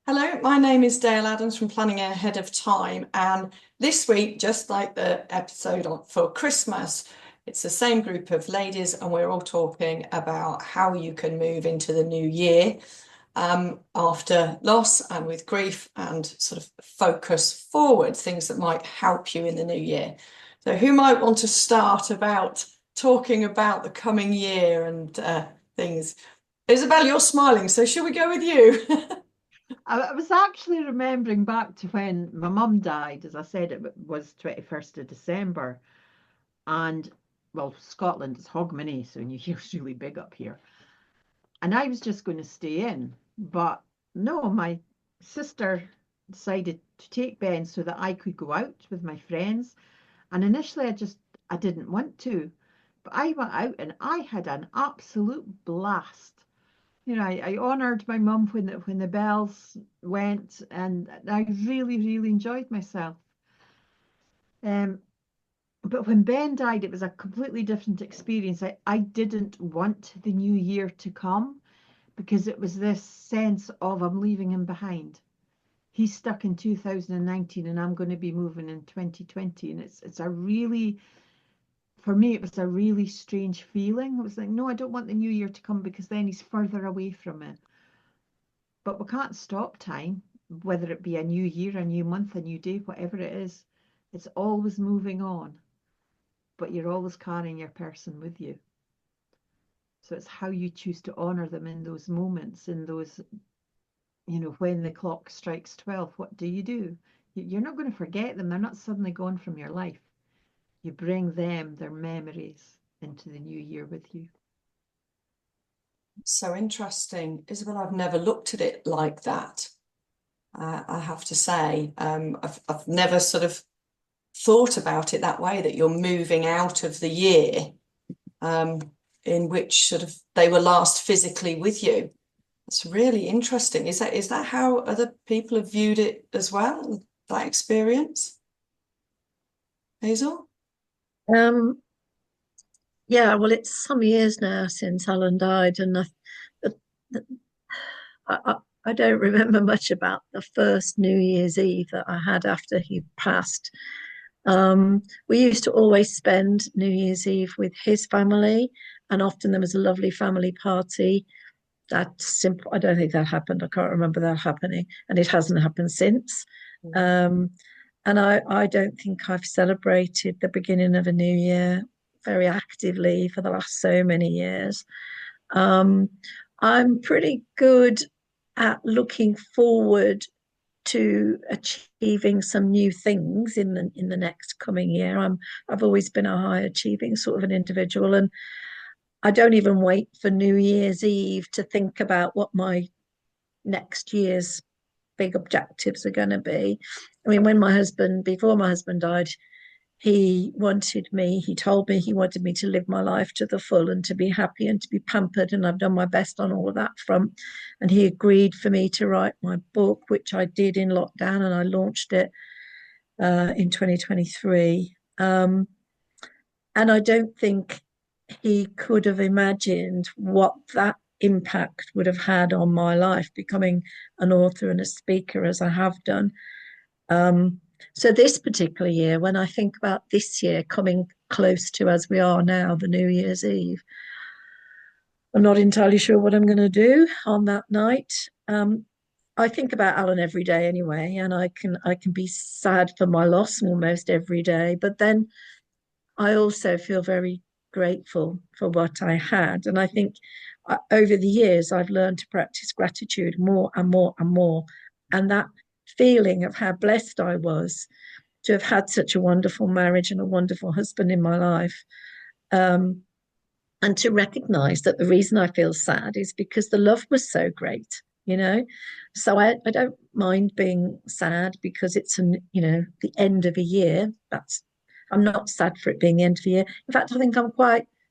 Hello, my name is Dayle Adams from Planning Ahead of Time, and this week, just like the episode for Christmas, it's the same group of ladies, and we're all talking about how you can move into the new year after loss and with grief, and sort of focus forward, things that might help you in the new year. So, who might want to start about talking about the coming year and things? Isabel, you're smiling, so shall we go with you? I was actually remembering back to when my mum died. As I said, it was 21st of December. And, well, Scotland is Hogmanay, so New Year's really big up here. And I was just going to stay in. But no, my sister decided to take Ben so that I could go out with my friends. And initially, I didn't want to. But I went out and I had an absolute blast. I honoured my mum when the bells went, and I really, really enjoyed myself. Um, but when Ben died, it was a completely different experience. I didn't want the new year to come because it was this sense of I'm leaving him behind. He's stuck in 2019 and I'm going to be moving in 2020. And it's a really, for me, it was a really strange feeling. It was like, no, I don't want the new year to come because then he's further away from it. But we can't stop time, whether it be a new year, a new month, a new day, whatever it is. It's always moving on, but you're always carrying your person with you. So it's how you choose to honor them in those moments, in those, when the clock strikes 12, what do? You're not going to forget them. They're not suddenly gone from your life. You bring them, their memories, into the new year with you. So interesting. Isabel, I've never looked at it like that. I have to say, I've never sort of thought about it that way, that you're moving out of the year um, in which sort of they were last physically with you. It's really interesting. Is that how other people have viewed it as well, that experience, Hazel? Um, yeah, well, it's some years now since Alan died, and I, I, I don't remember much about the first New Year's Eve that I had after he passed. We used to always spend New Year's Eve with his family, and often there was a lovely family party. That simple. I don't think that happened. I can't remember that happening, and it hasn't happened since. Um, and I don't think I've celebrated the beginning of a new year very actively for the last so many years. Um, I'm pretty good at looking forward to achieving some new things in the next coming year. I've always been a high achieving sort of an individual, and I don't even wait for New Year's Eve to think about what my next year's big objectives are going to be. I mean, before my husband died, he told me he wanted me to live my life to the full and to be happy and to be pampered. And I've done my best on all of that front. And he agreed for me to write my book, which I did in lockdown, and I launched it in 2023. And I don't think he could have imagined what that impact would have had on my life, becoming an author and a speaker as I have done. So this particular year, when I think about this year coming close to as we are now, the New Year's Eve, I'm not entirely sure what I'm going to do on that night. I think about Alan every day anyway, and I can be sad for my loss almost every day. But then I also feel very grateful for what I had, and I think over the years I've learned to practice gratitude more and more and more, and that feeling of how blessed I was to have had such a wonderful marriage and a wonderful husband in my life. Um, and to recognize that the reason I feel sad is because the love was so great. So I don't mind being sad because it's the end of a year. I'm not sad for it being the end of the year. In fact, I think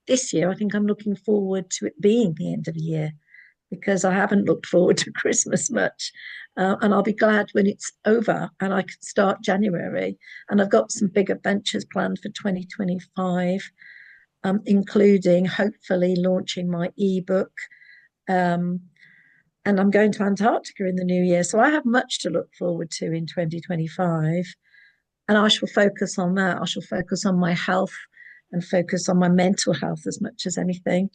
this year, I think I'm looking forward to it being the end of the year because I haven't looked forward to Christmas much. And I'll be glad when it's over and I can start January. And I've got some big adventures planned for 2025, including hopefully launching my ebook, um, and I'm going to Antarctica in the new year. So I have much to look forward to in 2025. And I shall focus on that. I shall focus on my health and focus on my mental health as much as anything.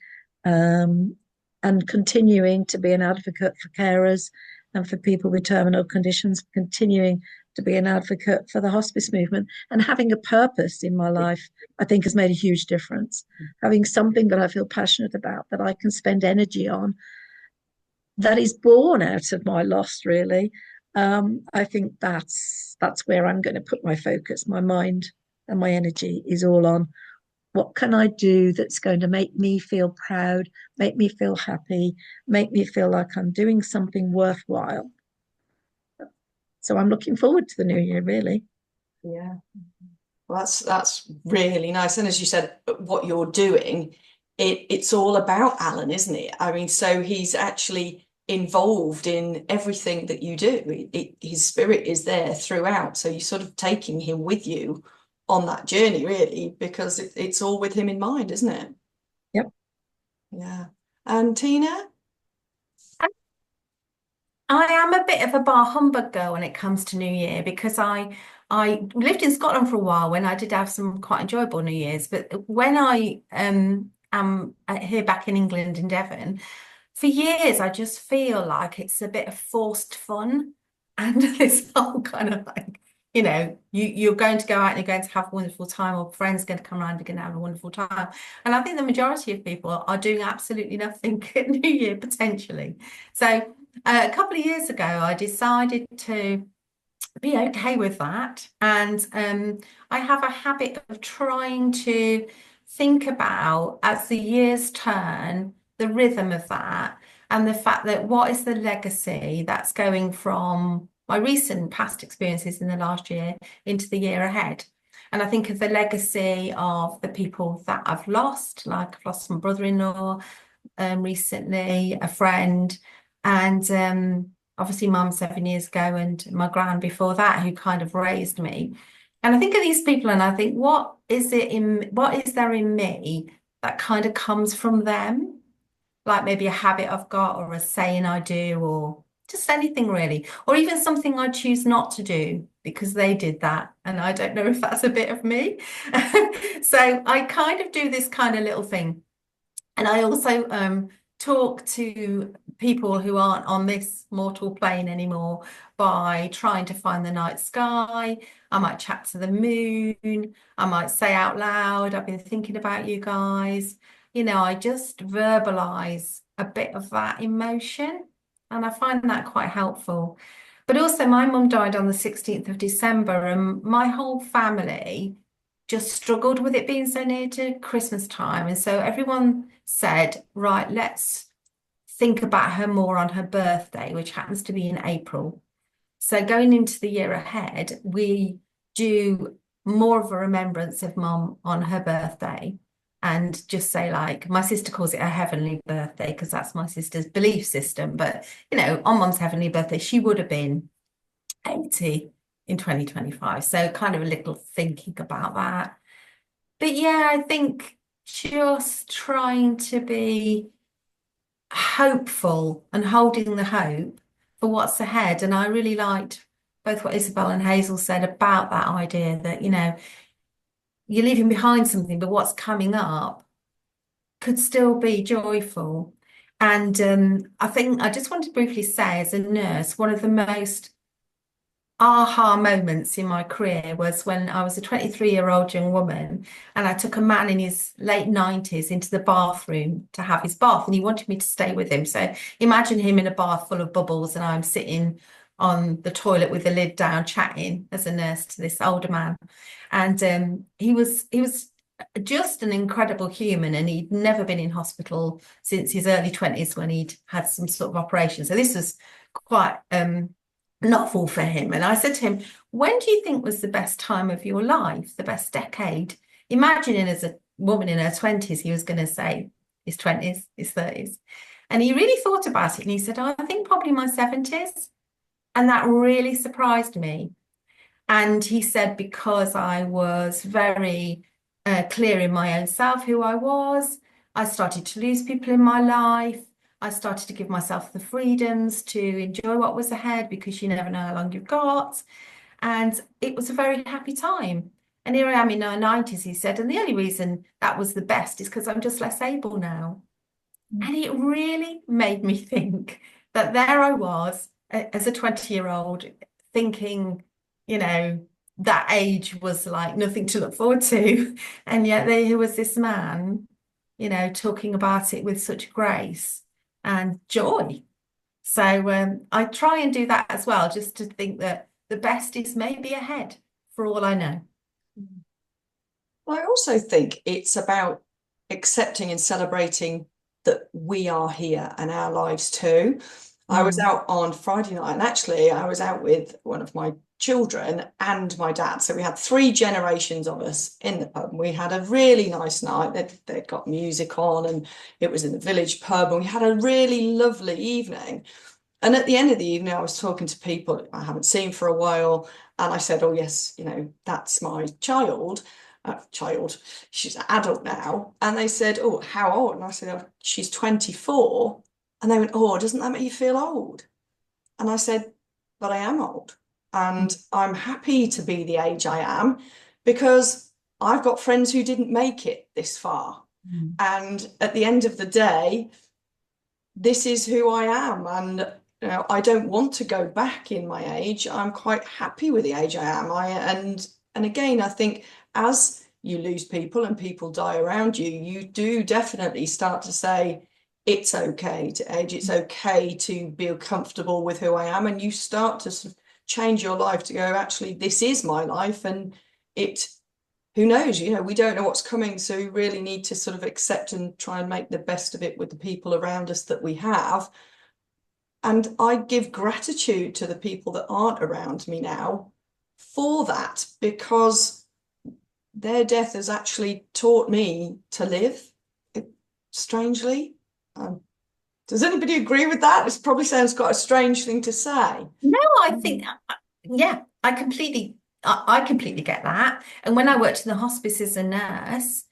Um, and continuing to be an advocate for carers and for people with terminal conditions, continuing to be an advocate for the hospice movement, and having a purpose in my life, I think has made a huge difference. Having something that I feel passionate about, that I can spend energy on, that is born out of my loss, really. I think that's where I'm going to put my focus. My mind and my energy is all on what can I do that's going to make me feel proud, make me feel happy, make me feel like I'm doing something worthwhile. So I'm looking forward to the new year, really. Yeah. Well, that's really nice. And as you said, what you're doing, it's all about Alan, isn't it? I mean, so he's actually involved in everything that you do. His spirit is there throughout. So you're sort of taking him with you on that journey, really, because it's all with him in mind, isn't it? Yep. Yeah. And Tina? I am a bit of a bar humbug girl when it comes to New Year, because I lived in Scotland for a while when I did have some quite enjoyable New Year's. But when I am here back in England in Devon, for years I just feel like it's a bit of forced fun, and this whole kind of like, you're going to go out and you're going to have a wonderful time, or friends are going to come around, you're going to have a wonderful time. And I think the majority of people are doing absolutely nothing at New Year potentially. So a couple of years ago, I decided to be okay with that. And I have a habit of trying to think about, as the years turn, the rhythm of that, and the fact that what is the legacy that's going from my recent past experiences in the last year into the year ahead. And I think of the legacy of the people that I've lost, like I've lost my brother-in-law recently, a friend, and obviously mum 7 years ago, and my gran before that, who kind of raised me. And I think of these people and I think, what is there in me that kind of comes from them? Like maybe a habit I've got, or a saying I do, or just anything really, or even something I choose not to do because they did that, and I don't know if that's a bit of me. So I kind of do this kind of little thing. And I also talk to people who aren't on this mortal plane anymore by trying to find the night sky. I might chat to the moon. I might say out loud, I've been thinking about you guys. I just verbalize a bit of that emotion, and I find that quite helpful. But also, my mum died on the 16th of December, and my whole family just struggled with it being so near to Christmas time. And so everyone said, right, let's think about her more on her birthday, which happens to be in April. So going into the year ahead, we do more of a remembrance of mum on her birthday, and just say, like, my sister calls it a heavenly birthday because that's my sister's belief system. But, on mum's heavenly birthday, she would have been 80 in 2025. So kind of a little thinking about that. But yeah, I think just trying to be hopeful and holding the hope for what's ahead. And I really liked both what Isabel and Hazel said about that idea that, you're leaving behind something, but what's coming up could still be joyful. And I think I just want to briefly say, as a nurse, one of the most aha moments in my career was when I was a 23-year-old young woman, and I took a man in his late 90s into the bathroom to have his bath, and he wanted me to stay with him. So imagine him in a bath full of bubbles, and I'm sitting on the toilet with the lid down, chatting as a nurse to this older man. And he was just an incredible human, and he'd never been in hospital since his early 20s when he'd had some sort of operation. So this was quite novel for him. And I said to him, when do you think was the best time of your life, the best decade? Imagining as a woman in her 20s, he was going to say his 20s, his 30s. And he really thought about it, and he said, I think probably my 70s. And that really surprised me. And he said, because I was very clear in my own self who I was, I started to lose people in my life. I started to give myself the freedoms to enjoy what was ahead because you never know how long you've got. And it was a very happy time. And here I am in my 90s, he said, and the only reason that was the best is because I'm just less able now. And it really made me think that there I was as a 20-year-old thinking, that age was like nothing to look forward to. And yet there was this man, talking about it with such grace and joy. So I try and do that as well, just to think that the best is maybe ahead for all I know. Well, I also think it's about accepting and celebrating that we are here and our lives too. I was out on Friday night, and actually I was out with one of my children and my dad. So we had 3 generations of us in the pub. And we had a really nice night. They'd got music on, and it was in the village pub, and we had a really lovely evening. And at the end of the evening, I was talking to people I haven't seen for a while, and I said, "Oh yes, that's my child." She's an adult now. And they said, "Oh, how old?" And I said, "Oh, she's 24." And they went, "Oh, doesn't that make you feel old?" And I said, "But I am old. And I'm happy to be the age I am, because I've got friends who didn't make it this far. And at the end of the day, this is who I am. And I don't want to go back in my age. I'm quite happy with the age I am. And again, I think as you lose people and people die around you, you do definitely start to say, it's okay to age. It's okay to be comfortable with who I am. And you start to sort of change your life to go, actually, this is my life. And who knows, we don't know what's coming. So we really need to sort of accept and try and make the best of it with the people around us that we have. And I give gratitude to the people that aren't around me now for that, because their death has actually taught me to live, strangely. Does anybody agree with that? It probably sounds quite a strange thing to say. No, I think, yeah, I completely get that. And when I worked in the hospice as a nurse,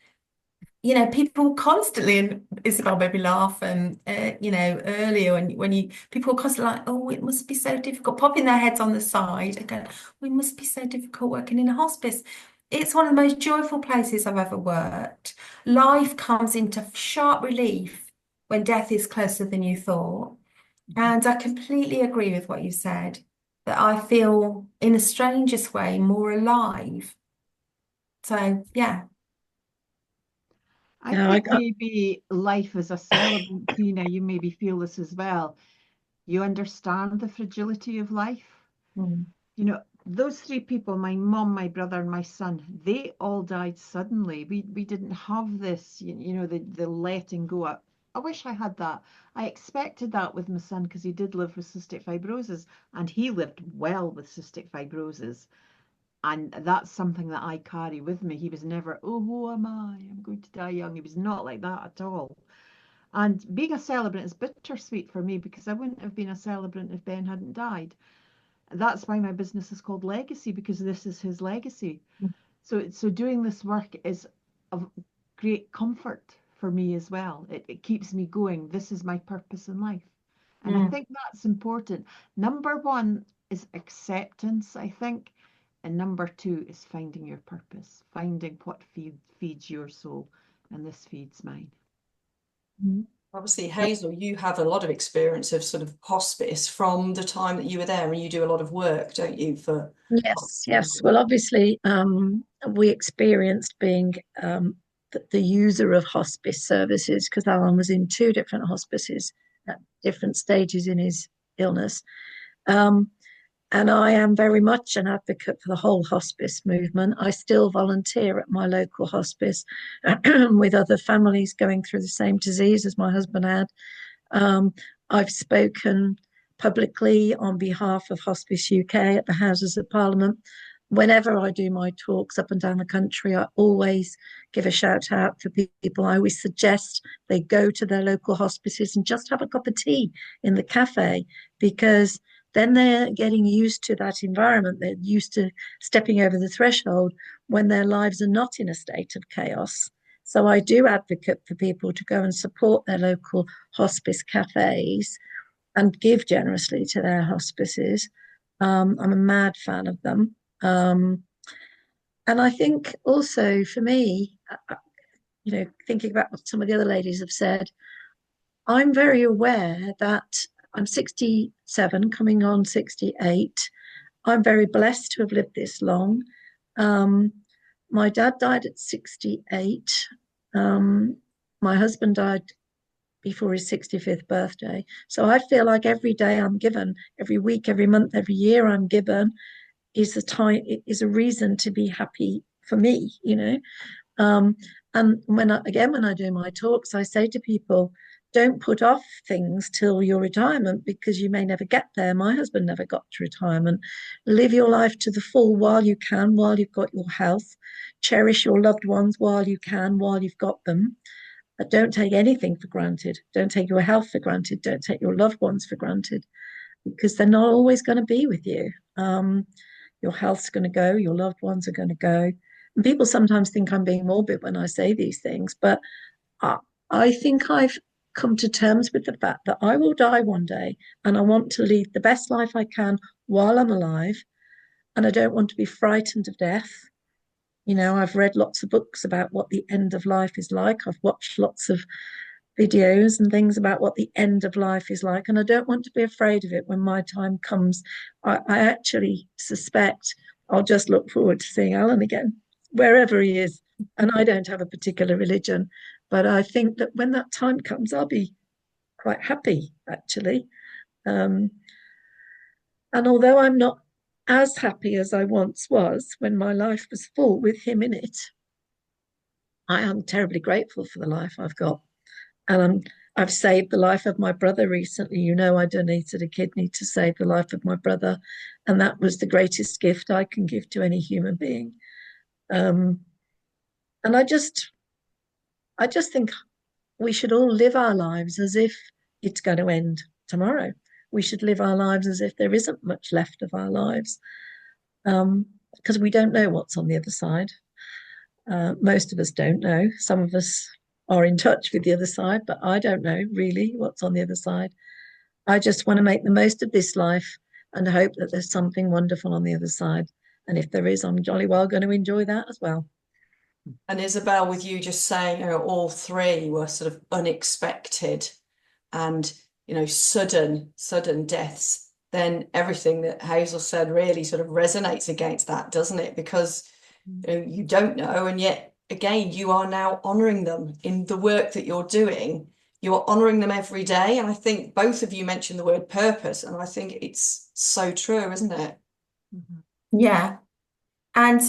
people constantly, and Isabel made me laugh, and earlier when people were constantly like, "Oh, it must be so difficult," popping their heads on the side and going, "We must be so difficult working in a hospice." It's one of the most joyful places I've ever worked. Life comes into sharp relief when death is closer than you thought. And I completely agree with what you said, that I feel in the strangest way more alive. So, yeah. I think maybe life as a celebrant, Tina, you maybe feel this as well. You understand the fragility of life. Those 3 people, my mum, my brother, and my son, they all died suddenly. We didn't have this, the letting go. I wish I had that. I expected that with my son, because he did live with cystic fibrosis, and he lived well with cystic fibrosis. And that's something that I carry with me. He was never, "Oh, who am I? I'm going to die young." He was not like that at all. And being a celebrant is bittersweet for me, because I wouldn't have been a celebrant if Ben hadn't died. That's why my business is called Legacy, because this is his legacy. So doing this work is of great comfort for me as well. It keeps me going. This is my purpose in life. And I think that's important. Number 1 is acceptance, I think. And number 2 is finding your purpose, finding what feeds your soul. And this feeds mine. Obviously, Hazel, you have a lot of experience of sort of hospice from the time that you were there, and you do a lot of work, don't you? Yes. Well, obviously, we experienced being the user of hospice services, because Alan was in 2 different hospices at different stages in his illness. And I am very much an advocate for the whole hospice movement. I still volunteer at my local hospice with other families going through the same disease as my husband had. I've spoken publicly on behalf of Hospice UK at the Houses of Parliament. Whenever I do my talks up and down the country, I always give a shout out for people. I always suggest they go to their local hospices and just have a cup of tea in the cafe, because then they're getting used to that environment. They're used to stepping over the threshold when their lives are not in a state of chaos. So I do advocate for people to go and support their local hospice cafes and give generously to their hospices. I'm a mad fan of them. And I think also for me, thinking about what some of the other ladies have said, I'm very aware that I'm 67, coming on 68. I'm very blessed to have lived this long. My dad died at 68. My husband died before his 65th birthday. So I feel like every day I'm given, every week, every month, every year I'm given is a reason to be happy for me, And when I do my talks, I say to people, don't put off things till your retirement because you may never get there. My husband never got to retirement. Live your life to the full while you can, while you've got your health. Cherish your loved ones while you can, while you've got them. But don't take anything for granted. Don't take your health for granted. Don't take your loved ones for granted because they're not always going to be with you. Your health's going to go, your loved ones are going to go. And people sometimes think I'm being morbid when I say these things, but I think I've come to terms with the fact that I will die one day and I want to lead the best life I can while I'm alive. And I don't want to be frightened of death. I've read lots of books about what the end of life is like. I've watched lots of videos and things about what the end of life is like. And I don't want to be afraid of it when my time comes. I actually suspect I'll just look forward to seeing Alan again, wherever he is. And I don't have a particular religion, but I think that when that time comes, I'll be quite happy, actually. And although I'm not as happy as I once was when my life was full with him in it, I am terribly grateful for the life I've got. And I've saved the life of my brother recently. I donated a kidney to save the life of my brother. And that was the greatest gift I can give to any human being. And I just think we should all live our lives as if it's going to end tomorrow. We should live our lives as if there isn't much left of our lives, because we don't know what's on the other side. Most of us don't know. Some of us are in touch with the other side, but I don't know really what's on the other side. I just want to make the most of this life and hope that there's something wonderful on the other side. And if there is, I'm jolly well going to enjoy that as well. And Isabel, with you just saying, all three were sort of unexpected and, sudden deaths, then everything that Hazel said really sort of resonates against that, doesn't it? Because you don't know, and yet again, you are now honouring them in the work that you're doing. You are honouring them every day. And I think both of you mentioned the word purpose, and I think it's so true, isn't it? Yeah. And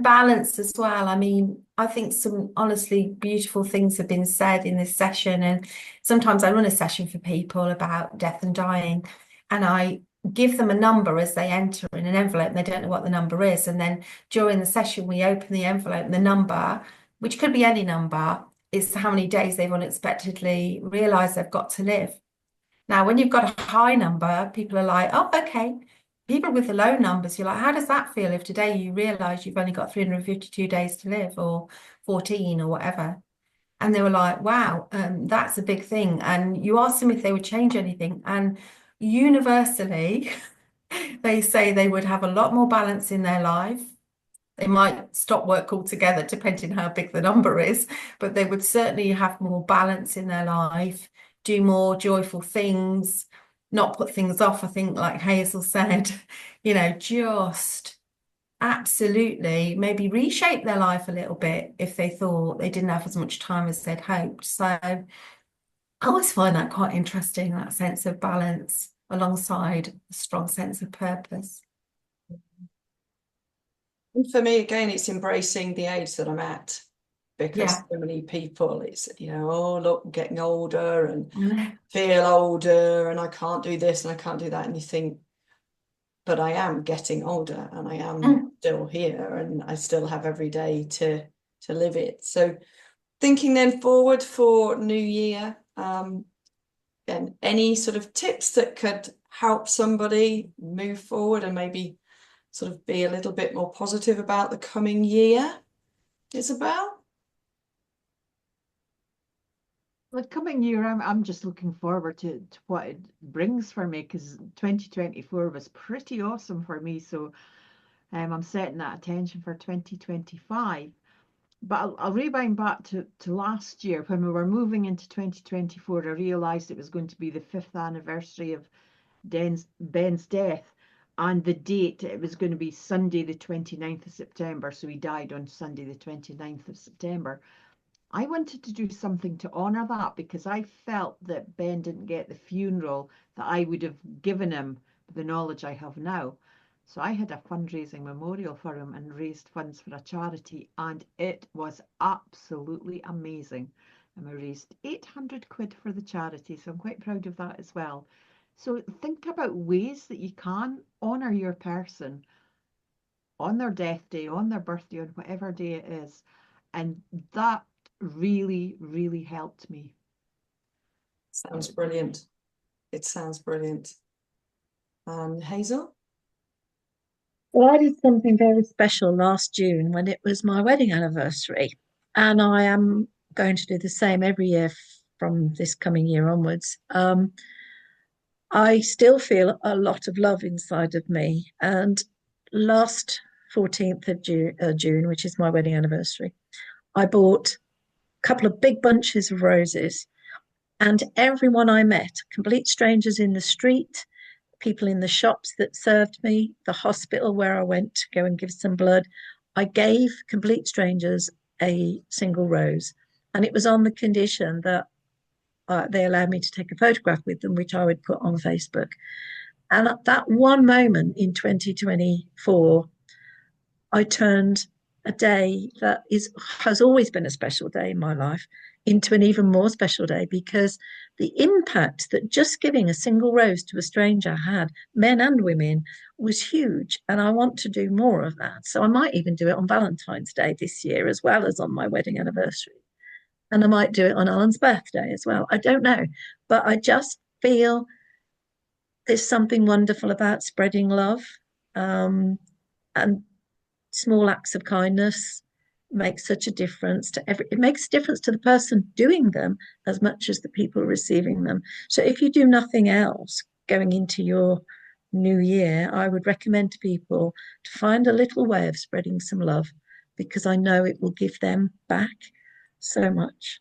balance as well. I mean, I think some honestly beautiful things have been said in this session. And sometimes I run a session for people about death and dying, and I give them a number as they enter in an envelope, and they don't know what the number is. And then during the session, we open the envelope, and the number, which could be any number, is how many days they've unexpectedly realised they've got to live. Now, when you've got a high number, people are like, oh, okay. People with the low numbers, you're like, how does that feel if today you realise you've only got 352 days to live, or 14 or whatever? And they were like, wow, that's a big thing. And you ask them if they would change anything. And universally, they say they would have a lot more balance in their life. They might stop work altogether, depending how big the number is, but they would certainly have more balance in their life, do more joyful things, not put things off. I think, like Hazel said, just absolutely maybe reshape their life a little bit if they thought they didn't have as much time as they'd hoped. So I always find that quite interesting, that sense of balance alongside a strong sense of purpose. And for me, again, it's embracing the age that I'm at, because so many people, it's, oh, look, I'm getting older and feel older and I can't do this and I can't do that. And you think, but I am getting older and I am still here and I still have every day to live it. So thinking then forward for New Year, and any sort of tips that could help somebody move forward and maybe sort of be a little bit more positive about the coming year, Isabel? The coming year, I'm just looking forward to what it brings for me, because 2024 was pretty awesome for me. So I'm setting that attention for 2025. But I'll rewind back to last year when we were moving into 2024. I realised it was going to be the 5th anniversary of Ben's death, and the date, it was going to be Sunday the 29th of September. So he died on Sunday the 29th of September. I wanted to do something to honour that, because I felt that Ben didn't get the funeral that I would have given him with the knowledge I have now. So I had a fundraising memorial for him and raised funds for a charity, and it was absolutely amazing. And I raised 800 quid for the charity, so I'm quite proud of that as well. So think about ways that you can honour your person on their death day, on their birthday, on whatever day it is. And that really, really helped me. Sounds brilliant. It sounds brilliant. Hazel? Well, I did something very special last June when it was my wedding anniversary, and I am going to do the same every year from this coming year onwards. I still feel a lot of love inside of me, and last 14th of June, which is my wedding anniversary, I bought a couple of big bunches of roses, and everyone I met, complete strangers in the street, people in the shops that served me, the hospital where I went to go and give some blood, I gave complete strangers a single rose. And it was on the condition that they allowed me to take a photograph with them, which I would put on Facebook. And at that one moment in 2024, I turned a day that has always been a special day in my life into an even more special day, because the impact that just giving a single rose to a stranger had, men and women, was huge. And I want to do more of that. So I might even do it on Valentine's Day this year, as well as on my wedding anniversary. And I might do it on Alan's birthday as well. I don't know. But I just feel there's something wonderful about spreading love. And small acts of kindness make such a difference to it makes a difference to the person doing them as much as the people receiving them. So if you do nothing else going into your new year, I would recommend to people to find a little way of spreading some love, because I know it will give them back so much.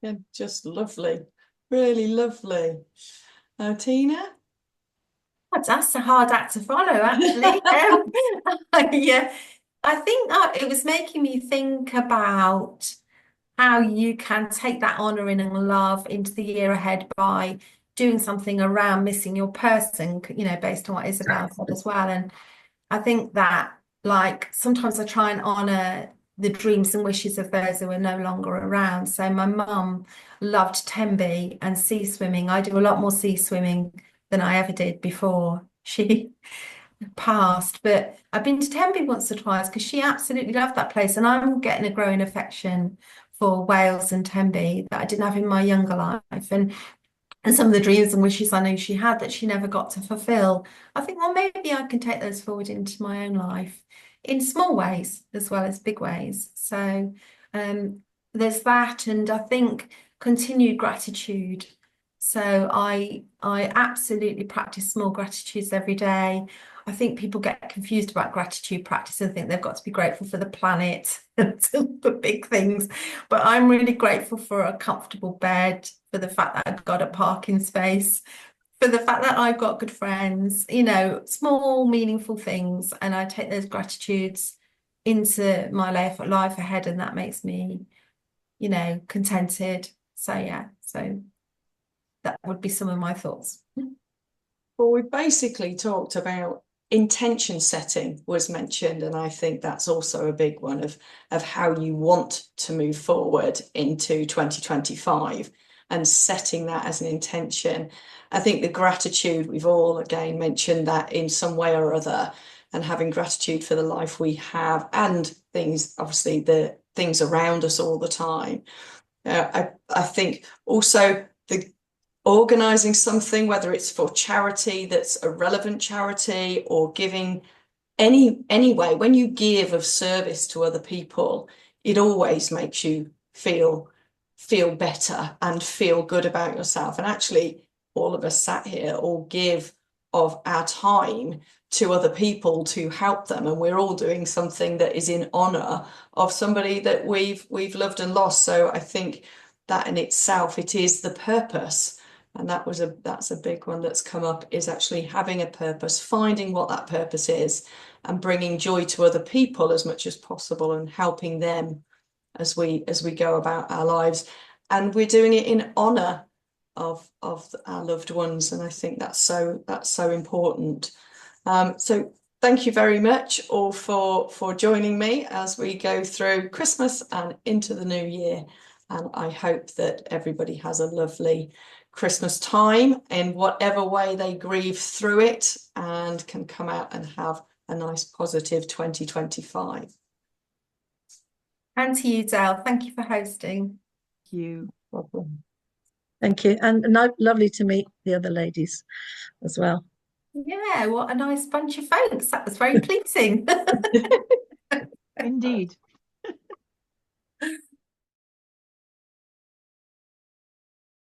Yeah, just lovely. Really lovely. Tina? That's a hard act to follow, actually. Yeah, I think it was making me think about how you can take that honouring and love into the year ahead by doing something around missing your person, based on what Isabel said as well. And I think that, like, sometimes I try and honour the dreams and wishes of those who are no longer around. So my mum loved Tenby and sea swimming. I do a lot more sea swimming than I ever did before she passed, but I've been to Tenby once or twice because she absolutely loved that place, and I'm getting a growing affection for Wales and Tenby that I didn't have in my younger life, and some of the dreams and wishes I know she had that she never got to fulfill. I think, well, maybe I can take those forward into my own life in small ways as well as big ways. So there's that, and I think continued gratitude. So I absolutely practice small gratitudes every day. I think people get confused about gratitude practice and think they've got to be grateful for the planet and for big things. But I'm really grateful for a comfortable bed, for the fact that I've got a parking space, for the fact that I've got good friends, small, meaningful things. And I take those gratitudes into my life ahead, and that makes me, contented. So, yeah, so that would be some of my thoughts. Well, we basically talked about intention setting was mentioned, and I think that's also a big one of how you want to move forward into 2025 and setting that as an intention. I think the gratitude, we've all again mentioned that in some way or other, and having gratitude for the life we have and things, obviously the things around us all the time. I think also the organising something, whether it's for charity that's a relevant charity or giving any way, when you give of service to other people, it always makes you feel feel better and feel good about yourself. And actually, all of us sat here all give of our time to other people to help them, and we're all doing something that is in honor of somebody that we've loved and lost. So I think that in itself, it is the purpose. And that's a big one that's come up, is actually having a purpose, finding what that purpose is, and bringing joy to other people as much as possible, and helping them as we go about our lives. And we're doing it in honor of our loved ones, and I think that's so important. So thank you very much all for joining me as we go through Christmas and into the new year. And I hope that everybody has a lovely Christmas time in whatever way they grieve through it, and can come out and have a nice positive 2025. And to you, Dayle. Thank you for hosting. Thank you. No problem. Thank you. And lovely to meet the other ladies as well. Yeah, what a nice bunch of folks. That was very pleasing. Indeed.